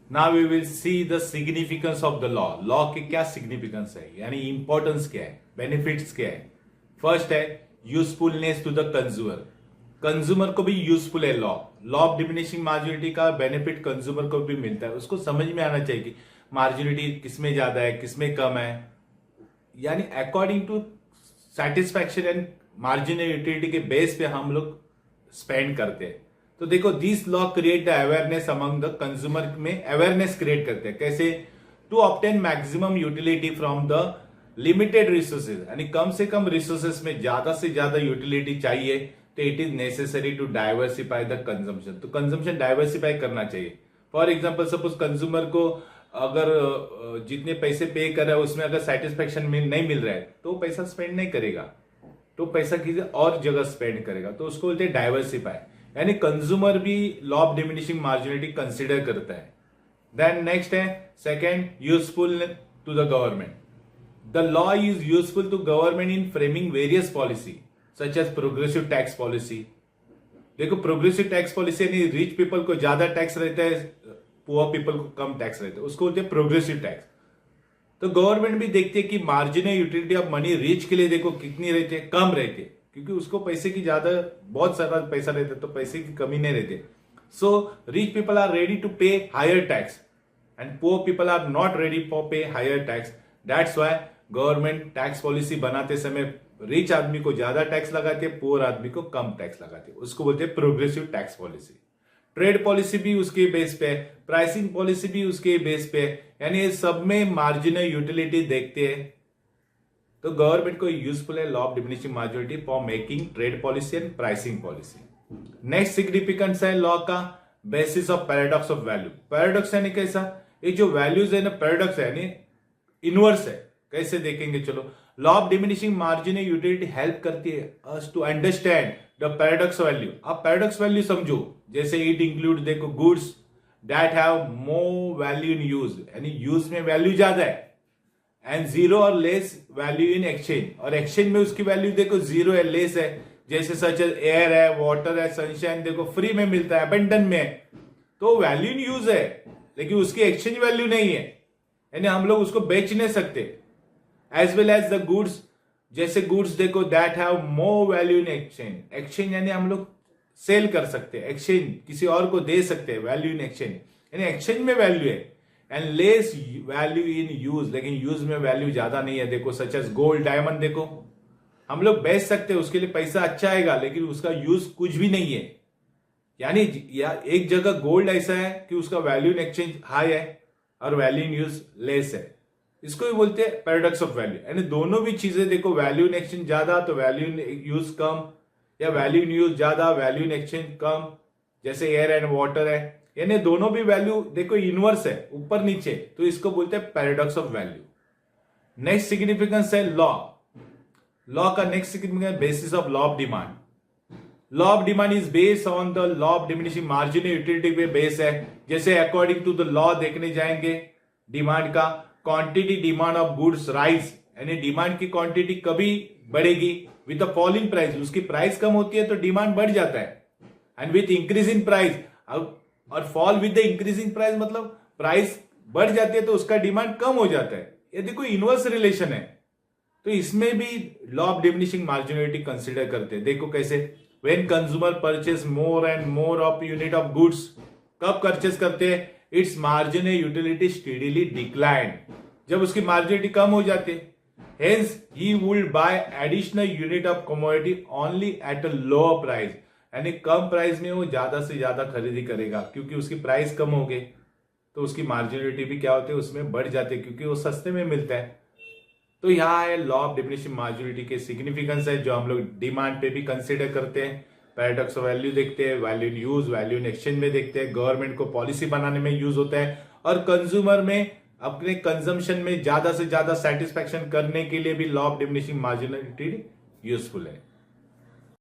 Now we will see the significance of the law. Law के क्या significance है, यानी इंपॉर्टेंस क्या है, बेनिफिट्स क्या है। फर्स्ट है usefulness to the consumer. Consumer को भी यूजफुल है law. Law of diminishing marginity का बेनिफिट कंज्यूमर को भी मिलता है। उसको समझ में आना चाहिए कि मार्जिनिटी किसमें ज्यादा है, किसमें कम है, यानी according to satisfaction and marginal utility के बेस पे हम लोग स्पेंड करते हैं। तो देखो, this law create the awareness among the consumer, में अवेयरनेस क्रिएट करते हैं। कैसे? To obtain maximum utility from the limited resources, यानी कम से कम रिसोर्सेज में ज्यादा से ज्यादा यूटिलिटी चाहिए, तो it is necessary to diversify the consumption. तो कंजम्पशन डाइवर्सिफाई करना चाहिए। फॉर एग्जाम्पल, सपोज कंज्यूमर को अगर जितने पैसे पे कर रहा है उसमें अगर सेटिस्फेक्शन नहीं मिल रहा है तो वो पैसा स्पेंड नहीं करेगा, तो पैसा किसी और जगह स्पेंड करेगा। तो उसको बोलते हैं डाइवर्सिफाई, यानी कंज्यूमर भी law of diminishing marginity consider करता है। देन नेक्स्ट है second, useful to the government. The law is useful to government in framing various policy such as progressive tax policy. देखो, प्रोग्रेसिव टैक्स पॉलिसी यानी rich people को ज्यादा tax रहता है, poor people को कम टैक्स रहता है, उसको बोलते हैं प्रोग्रेसिव टैक्स। तो गवर्नमेंट भी देखती है कि marginal utility of money rich के लिए देखो कितनी रहती है, कम रहती है, क्योंकि उसको पैसे की ज्यादा बहुत सारा पैसा रहता है तो पैसे की कमी नहीं रहती। So rich people are ready to pay higher tax and poor people are not ready for pay higher tax. That's why government tax policy बनाते समय रिच आदमी को ज्यादा टैक्स लगाती है, पुअर आदमी को कम टैक्स लगाती है, उसको बोलते हैं progressive tax policy. Trade policy भी उसके बेस पे है, प्राइसिंग पॉलिसी भी उसके बेस पे है, यानी सब में मार्जिनल यूटिलिटी देखते हैं। तो गवर्नमेंट को यूजफुल है law of diminishing marginity for making trade policy and pricing policy. Next significance है लॉ का basis of paradox of value. Paradox यानी कैसा? ये जो वैल्यूज है ना, पैराडॉक्स है यानी इनवर्स है। कैसे देखेंगे, चलो। Law of diminishing marginal utility help करती है us to understand the paradox value. आप पैराडॉक्स वैल्यू समझो, जैसे इट इंक्लूड, देखो, goods that have more value in use, यानी यूज में वैल्यू ज्यादा है, एंड जीरो और लेस वैल्यू इन एक्सचेंज, और एक्सचेंज में उसकी वैल्यू देखो जीरो है, लेस है, जैसे सच एयर है, वाटर है, सनशाइन देखो फ्री में मिलता है, अबंडन में है, तो वैल्यू इन यूज है, लेकिन उसकी एक्सचेंज वैल्यू नहीं है, यानी हम लोग उसको बेच नहीं सकते। As well as the goods, जैसे गुड्स देखो that have more value in exchange, exchange यानी हम लोग सेल कर सकते हैं, एक्सचेंज किसी और को दे सकते हैं, वैल्यू इन एक्सचेंज, यानी एक्सचेंज में वैल्यू है, and less value in use, लेकिन यूज में वैल्यू ज्यादा नहीं है। देखो सच एज गोल्ड, डायमंड देखो हम लोग बेच सकते हैं, उसके लिए पैसा अच्छा आएगा, लेकिन उसका यूज कुछ भी नहीं है। यानी या एक जगह गोल्ड ऐसा है कि उसका वैल्यू इन एक्सचेंज हाई है और वैल्यू इन यूज लेस है, इसको भी बोलते हैं पैराडॉक्स ऑफ वैल्यू। यानी दोनों भी चीजें देखो, वैल्यू इन एक्सचेंज ज्यादा तो वैल्यू इन यूज कम, या वैल्यू इन यूज ज्यादा वैल्यू इन एक्सचेंज कम, जैसे एयर एंड वाटर है, यानी दोनों भी वैल्यू देखो इनवर्स है, ऊपर नीचे, तो इसको बोलते हैं paradox of value. Next significance है लॉ। लॉ का next significance basis of law of demand. Law of demand is based on the law of diminishing marginal utility पे बेस है। जैसे अकॉर्डिंग टू द लॉ देखने जाएंगे demand का, quantity demand of goods rise, यानी demand की quantity कभी बढ़ेगी विद द फॉलिंग प्राइस, उसकी प्राइस कम होती है तो डिमांड बढ़ जाता है, and with increase in price, और fall with the increasing price मतलब प्राइस बढ़ जाती है तो उसका डिमांड कम हो जाता है। ये देखो इनवर्स रिलेशन है, तो इसमें भी लॉ ऑफ डिमिनिशिंग मार्जिनलिटी कंसिडर करते हैं। देखो कैसे, when consumer purchase more and more of unit of goods, कब परचेज करते हैं? It's marginal utility steadily decline, जब उसकी मार्जिनलिटी कम हो जाती है। Hence, he would buy additional unit of commodity only at a lower price, यानी कम प्राइस में वो ज्यादा से ज्यादा खरीदी करेगा, क्योंकि उसकी प्राइस कम हो गई तो उसकी मार्जिनलिटी भी क्या होती है, उसमें बढ़ जाती है, क्योंकि वो सस्ते में मिलता है। तो यहाँ है लॉ ऑफ डिमिनिशिंग मार्जिनलिटी के सिग्निफिकेंस है, जो हम लोग डिमांड पे भी कंसिडर करते हैं, पैराडॉक्स ऑफ वैल्यू देखते हैं, value in use, value in exchange में देखते हैं, गवर्नमेंट को पॉलिसी बनाने में यूज होता है, और कंज्यूमर में अपने कंजम्पशन में ज्यादा से ज्यादा सेटिस्फैक्शन करने के लिए भी लॉ ऑफ डिमिनिशिंग मार्जिनलिटी यूजफुल है।